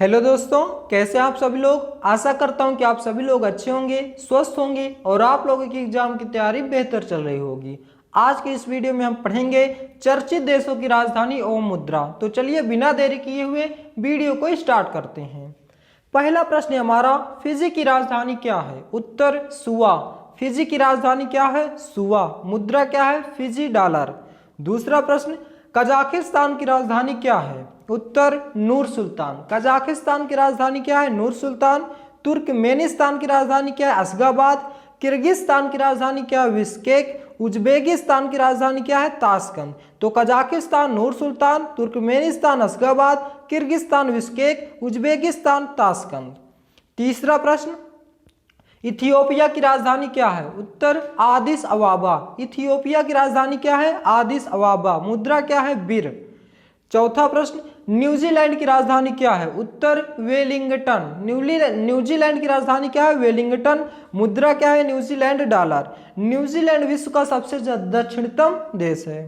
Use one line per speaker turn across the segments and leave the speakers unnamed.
Hello दोस्तों, कैसे आप सभी लोग। आशा करता हूं कि आप सभी लोग अच्छे होंगे, स्वस्थ होंगे और आप लोगों की एग्जाम की तैयारी बेहतर चल रही होगी। आज के इस वीडियो में हम पढ़ेंगे चर्चित देशों की राजधानी और मुद्रा। तो चलिए बिना देरी किए हुए वीडियो को स्टार्ट करते हैं। पहला प्रश्न है हमारा, फिजी की राजधानी क्या है। उत्तर सुआ। फिजी की राजधानी क्या है? सुआ। मुद्रा क्या है? Fiji dollar. दूसरा प्रश्न, कजाकिस्तान की राजधानी क्या है। उत्तर नूर सुल्तान। कजाकिस्तान की राजधानी क्या है? नूर सुल्तान। तुर्कमेनिस्तान की राजधानी क्या है? अशगाबाद। किर्गिस्तान की राजधानी क्या है? बिश्केक। उज्बेकिस्तान की राजधानी क्या है? ताशकंद। तो Kazakhstan Nur Sultan, Turkmenistan Ashgabat, Kyrgyzstan Bishkek, Uzbekistan Tashkent. तीसरा प्रश्न, इथियोपिया की राजधानी क्या है। उत्तर आदिस अबाबा। इथियोपिया की राजधानी क्या है? आदिस अबाबा। मुद्रा क्या है? बिर। चौथा प्रश्न, न्यूजीलैंड की राजधानी क्या है। उत्तर वेलिंगटन। न्यूजीलैंड की राजधानी क्या है? वेलिंगटन। मुद्रा क्या है? New Zealand dollar. न्यूजीलैंड विश्व का सबसे दक्षिणतम देश है।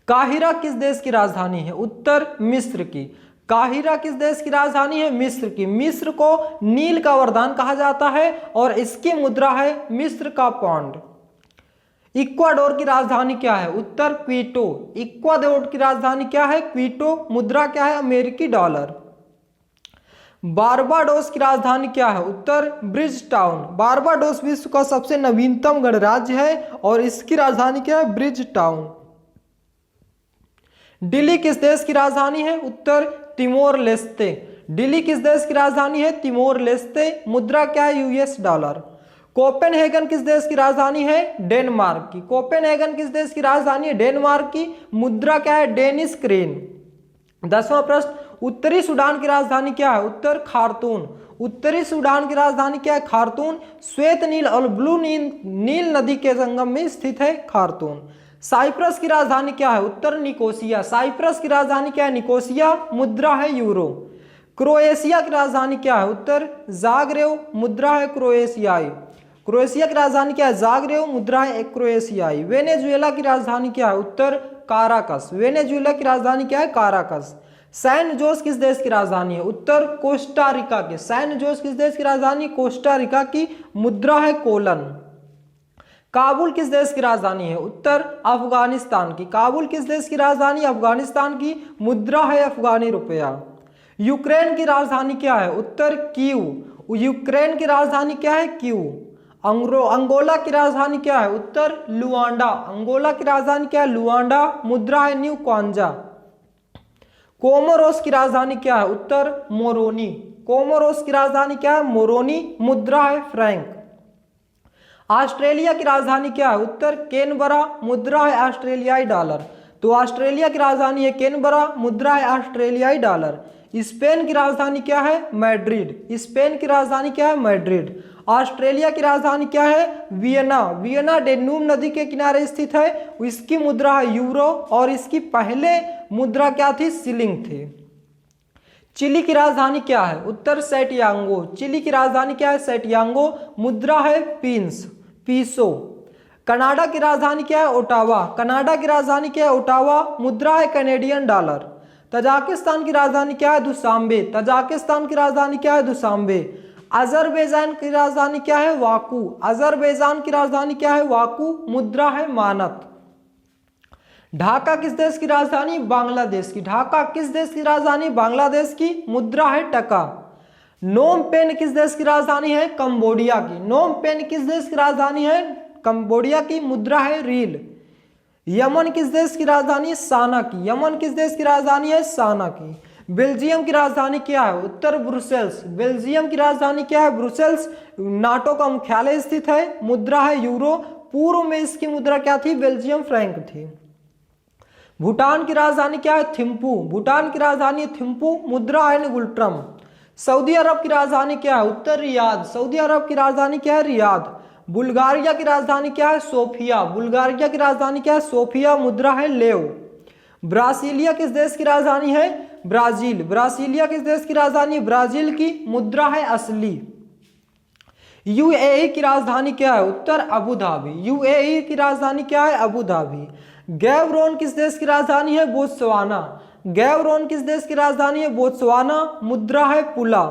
काहिरा किस देश की राजधानी है। उत्तर मिस्र की। काहिरा किस देश की राजधानी है? मिस्र की। मिस्र को नील का वरदान कहा जाता है और इसकी मुद्रा है मिस्र का पौंड। इक्वाडोर की राजधानी क्या है। उत्तर क्वीटो। इक्वाडोर की राजधानी क्या है? क्वीटो। मुद्रा क्या है? अमेरिकी डॉलर। बारबाडोस की राजधानी क्या है। उत्तर ब्रिज टाउन। बारबाडोस विश्व का सबसे नवीनतम गणराज्य है और इसकी राजधानी क्या है? Bridge town. दिल्ली किस देश की राजधानी है। उत्तर तिमोर लेस्ते। दिल्ली किस देश की राजधानी है? Timor Leste. मुद्रा क्या है? US dollar. कोपेनहेगन किस देश की राजधानी है? डेनमार्क की। कोपेनहेगन किस देश की राजधानी है? डेनमार्क की। मुद्रा क्या है? Danish crane. 10वां प्रश्न, उत्तरी सूडान की राजधानी क्या है। उत्तर खार्तून। उत्तरी सूडान की राजधानी क्या है? खार्तून। श्वेत नील और ब्लू नील नदी के संगम में स्थित है खार्तून। साइप्रस की राजधानी क्या है। उत्तर निकोसिया। साइप्रस की राजधानी क्या है? निकोसिया। मुद्रा है यूरो। क्रोएशिया की राजधानी क्या है। उत्तर जाग्रेव। मुद्रा है क्रोएशियाई। क्रोएशिया की राजधानी क्या है? जाग्रेव। मुद्रा है क्रोएशियाई। वेनेजुएला की राजधानी क्या है। उत्तर काराकस। वेनेजुएला की राजधानी क्या है? काराकस। सैन जोस किस देश की राजधानी है। उत्तर कोस्टा रिका के। सैन जोस किस देश की राजधानी? कोस्टा रिका की। मुद्रा है कोलन। काबुल किस देश की राजधानी है। उत्तर अफगानिस्तान की। काबुल किस देश की राजधानी? अफगानिस्तान की। मुद्रा है अफगानी रुपया। यूक्रेन की राजधानी क्या है। उत्तर कीव। यूक्रेन की राजधानी क्या है? कीव। अंगोला की राजधानी क्या है। उत्तर लुआंडा। अंगोला की राजधानी क्या है? लुआंडा। मुद्रा है न्यू क्वांजा। कोमोरोस की राजधानी क्या है। उत्तर मोरोनी। कोमोरोस की राजधानी क्या है? मोरोनी। मुद्रा है फ्रैंक। ऑस्ट्रेलिया की राजधानी क्या है। उत्तर कैनबरा। मुद्रा है ऑस्ट्रेलियाई डॉलर। तो ऑस्ट्रेलिया की राजधानी है कैनबरा। मुद्रा है ऑस्ट्रेलियाई डॉलर। स्पेन की राजधानी क्या है? मैड्रिड। स्पेन की राजधानी क्या है? मैड्रिड। ऑस्ट्रेलिया की राजधानी क्या है? वियना। वियना डेन्यूब नदी के किनारे स्थित है। इसकी मुद्रा है यूरो और इसकी पहले मुद्रा क्या थी? शिलिंग थी। चिली की राजधानी क्या है। उत्तर सेटियांगो। चिली की राजधानी क्या है? सेटियांगो। मुद्रा है पीसो। कनाडा की राजधानी क्या है? ओटावा। कनाडा की राजधानी क्या है? ओटावा। मुद्रा है कैनेडियन डॉलर। तजाकिस्तान की राजधानी क्या है? दुशांबे। तजाकिस्तान की राजधानी क्या है? दुशांबे। अजरबैजान की राजधानी क्या है? वाकू। अजरबैजान की राजधानी क्या है? वाकू। मुद्रा है मानत। ढाका किस देश की राजधानी? बांग्लादेश की। ढाका किस देश की राजधानी? बांग्लादेश की। मुद्रा है टका। नोम पेन किस देश की राजधानी है? कंबोडिया की। नोम पेन किस देश की राजधानी है? कंबोडिया की। मुद्रा है रील। यमन किस देश की राजधानी? साना की। यमन किस देश की राजधानी है? साना की। बेल्जियम की राजधानी क्या है? उत्तर ब्रुसेल्स। बेल्जियम की राजधानी क्या है? ब्रुसेल्स। नाटो का मुख्यालय स्थित है। मुद्रा है यूरो। पूर्व में इसकी मुद्रा क्या थी? बेल्जियम फ्रैंक थी। भूटान की राजधानी क्या है? थिम्पू। भूटान की राजधानी थिम्पू। मुद्रा है गुल्ट्रम। सऊदी अरब की राजधानी क्या है? उत्तर रियाद। सऊदी अरब की राजधानी क्या है? रियाद। बुल्गारिया की राजधानी क्या है? सोफिया। बुल्गारिया की राजधानी क्या है? सोफिया। मुद्रा है लेव। ब्रासीलिया किस देश की राजधानी है? ब्राजील। ब्रासीलिया किस देश की राजधानी है? ब्राजील की। मुद्रा है असली। यूएई की राजधानी क्या है? उत्तर अबू धाबी। यूएई की राजधानी क्या है? Abu Dhabi. गैबरोन किस देश की राजधानी है? बोत्सवाना। गैबरोन किस देश की राजधानी है? बोत्सवाना, मुद्रा है पुला।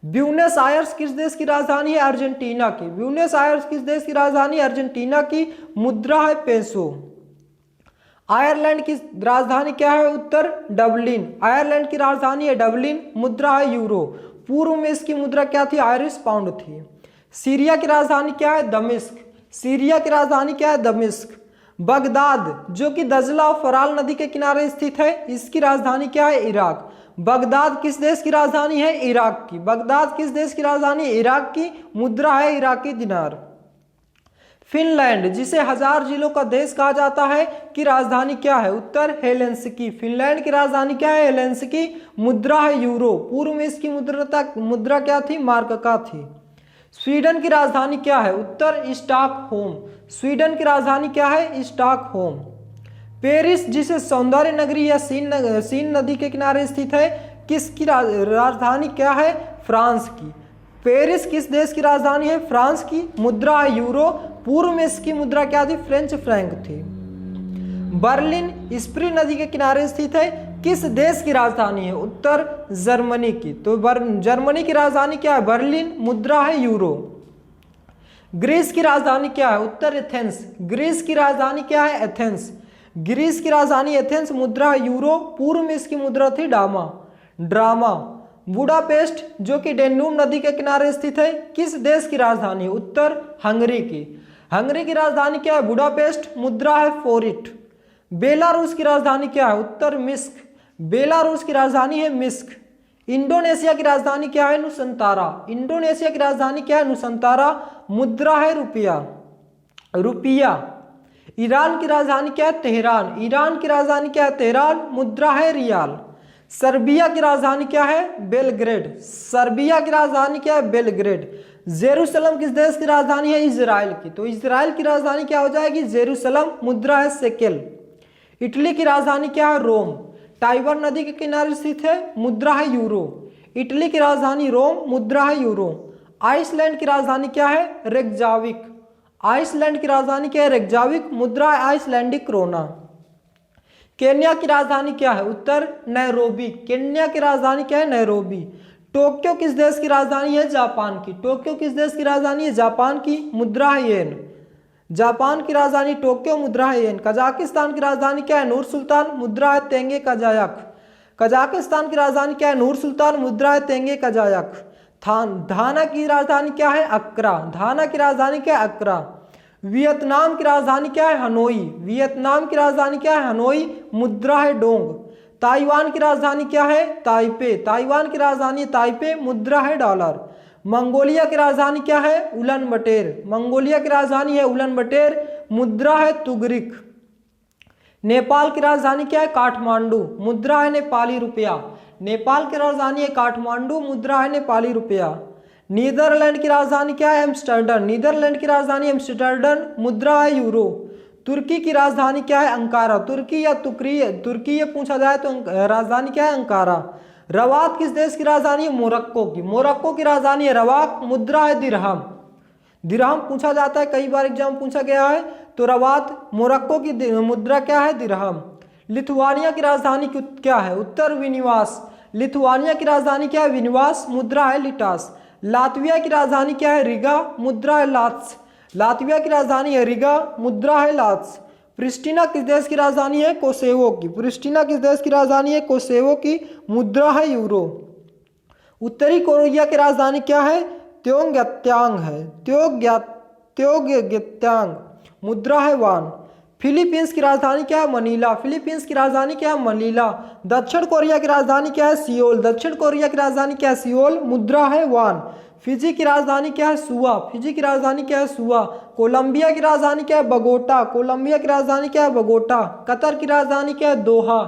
ब्यूनस आयर्स किस देश की राजधानी है? अर्जेंटीना की। ब्यूनस आयर्स किस देश की राजधानी है? अर्जेंटीना की। मुद्रा है पेसो। आयरलैंड की राजधानी क्या है? उत्तर डबलिन। आयरलैंड की राजधानी है डबलिन। मुद्रा है यूरो। पूर्व में इसकी मुद्रा क्या थी? आयरिश पाउंड थी। सीरिया की राजधानी क्या है? दमिश्क। सीरिया की राजधानी क्या है? दमिश्क। बगदाद जो कि दजला और फराल नदी के किनारे स्थित है, इसकी राजधानी क्या है? इराक। बगदाद किस देश की राजधानी है? इराक की। बगदाद किस देश की राजधानी है? इराक की। मुद्रा है इराकी दिनार। फिनलैंड जिसे 1000 जिलों का देश कहा जाता है, की राजधानी क्या है? उत्तर हेलेंसिकी। फिनलैंड की राजधानी क्या है? हेलेंसिकी। मुद्रा है यूरो। पूर्व में इसकी मुद्रा क्या थी? मार्क का थी। स्वीडन की राजधानी क्या है? उत्तर स्टॉकहोम। स्वीडन की राजधानी क्या है? स्टॉकहोम। पेरिस जिसे सौंदर्य नगरी या सीन नदी के किनारे स्थित है, किसकी राजधानी क्या है? फ्रांस की। पेरिस किस देश की राजधानी है? फ्रांस की। मुद्रा है यूरो। पूर्व में इसकी मुद्रा क्या थी? फ्रेंच फ्रैंक थी। बर्लिन स्प्री नदी के किनारे स्थित है, किस देश की राजधानी है? उत्तर जर्मनी की। तो जर्मनी की राजधानी क्या है? बर्लिन। मुद्रा है यूरो। ग्रीस की राजधानी क्या है? उत्तर एथेंस। ग्रीस की राजधानी क्या है? एथेंस। ग्रीस की राजधानी एथेंस। मुद्रा है यूरो। पूर्व में इसकी मुद्रा थी ड्रामा। बुडापेस्ट जो कि डेन्यूब नदी के किनारे स्थित है, किस देश की राजधानी है? उत्तर हंगरी की। हंगरी की राजधानी क्या है? बुडापेस्ट। मुद्रा है फोरिट। बेलारूस की राजधानी क्या है? उत्तर मिस्क। बेलारूस की राजधानी है मिस्क। इंडोनेशिया की राजधानी क्या है? नुसंतारा। इंडोनेशिया की राजधानी क्या है? नुसंतारा। मुद्रा है रुपया। ईरान की राजधानी क्या है? तेहरान। ईरान की राजधानी क्या है? तेहरान। मुद्रा है रियाल। सर्बिया की राजधानी क्या है? बेलग्रेड। सर्बिया की राजधानी क्या है? बेलग्रेड। जेरूसलम किस देश की राजधानी है? इजराइल की। तो इजराइल की राजधानी क्या हो जाएगी? जेरूसलम। मुद्रा है शेकेल। इटली की राजधानी क्या है? रोम। टाइबर नदी के किनारे स्थित है, मुद्रा है यूरो। इटली की राजधानी रोम। मुद्रा है यूरो। आइसलैंड की राजधानी क्या है? रेकजाविक। आइसलैंड की राजधानी क्या है? रेकजाविक। मुद्रा है आइसलैंडिक क्रोना। केन्या की राजधानी क्या है? उत्तर नैरोबी। केन्या की राजधानी क्या है? नैरोबी। टोक्यो किस देश की राजधानी है? जापान की। टोक्यो किस देश की राजधानी है? जापान की। मुद्रा है येन। जापान की राजधानी टोक्यो। मुद्रा है येन। कजाकिस्तान की राजधानी क्या है? नूर सुल्तान। मुद्रा है तेंगे कजायक। कजाकिस्तान की राजधानी क्या है? नूर सुल्तान। मुद्रा है तेंगे कजायक। घाना की राजधानी क्या है? अक्रा। घाना की राजधानी क्या है? अक्रा। वियतनाम की राजधानी क्या है? हनोई। वियतनाम की राजधानी क्या है? हनोई। मुद्रा है डोंग। ताइवान की राजधानी क्या है? ताइपे। ताइवान की राजधानी ताइपे। मुद्रा है डॉलर। मंगोलिया की राजधानी क्या है? उलन बटेर। मंगोलिया की राजधानी है उलन बटेर। मुद्रा है तुगरिक। नेपाल की राजधानी क्या है? काठमांडू। मुद्रा है नेपाली रुपया। नेपाल की राजधानी है काठमांडू। मुद्रा है नेपाली रुपया। नीदरलैंड की राजधानी क्या है? एम्स्टर्डम। नीदरलैंड की राजधानी एम्स्टर्डम। मुद्रा है यूरो। तुर्की की राजधानी क्या है? अंकारा। तुर्की या तुर्की ये पूछा जाए तो राजधानी क्या है? अंकारा। रवात किस देश की राजधानी है? मोरक्को की। मोरक्को की राजधानी है रवात। मुद्रा है दिरहम। दिरहम पूछा जाता है, कई बार एग्जाम पूछा गया है। तो रवात मोरक्को की मुद्रा क्या है? दिरहम। लिथुआनिया की राजधानी क्या है? उत्तर विनिवास। लिथुआनिया की राजधानी क्या है? विनिवास। मुद्रा है लिटास। लातविया की राजधानी क्या है? रिगा। मुद्रा है लात्स। लातविया की राजधानी है रिगा। मुद्रा है लात्स। प्रिस्टिना किस देश की राजधानी है? कोसेवो की। प्रिस्टिना किस देश की राजधानी है? कोसेवो की। मुद्रा है यूरो। उत्तरी कोरिया की राजधानी क्या है? त्योंगत्यांग है। त्योंगत्यांग। मुद्रा है वान। फिलीपींस की राजधानी क्या है? मनीला। फिलीपींस की राजधानी क्या है? मनीला। दक्षिण कोरिया की राजधानी क्या है? सियोल। दक्षिण कोरिया की राजधानी क्या है? सियोल। मुद्रा है वान। फिजी की राजधानी क्या है? सुआ। फिजी की राजधानी क्या है? सुआ। कोलंबिया की राजधानी क्या है? बगोटा। कोलंबिया की राजधानी क्या है? बगोटा। कतर की राजधानी क्या है? दोहा।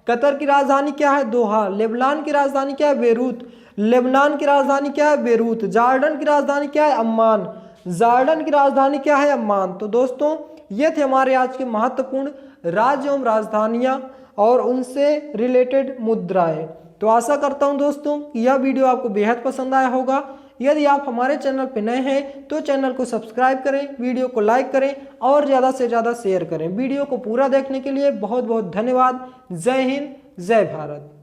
कतर की राजधानी क्या है? दोहा। लेबनान की राजधानी क्या है? बेरूत। लेबनान की राजधानी क्या है? बेरूत। जॉर्डन की राजधानी क्या है? अम्मान। जॉर्डन की राजधानी क्या है? अम्मान। तो दोस्तों ये थे हमारे आज के महत्वपूर्ण राज्य एवं राजधानियां और उनसे रिलेटेड मुद्राएं। तो आशा करता हूं दोस्तों कि यह वीडियो आपको बेहद पसंद आया होगा। यदि आप हमारे चैनल पर नए हैं तो चैनल को सब्सक्राइब करें, वीडियो को लाइक करें और ज़्यादा से ज़्यादा शेयर करें। वीडियो को पूरा देखने के लिए बहुत बहुत धन्यवाद। जय हिंद, जय भारत।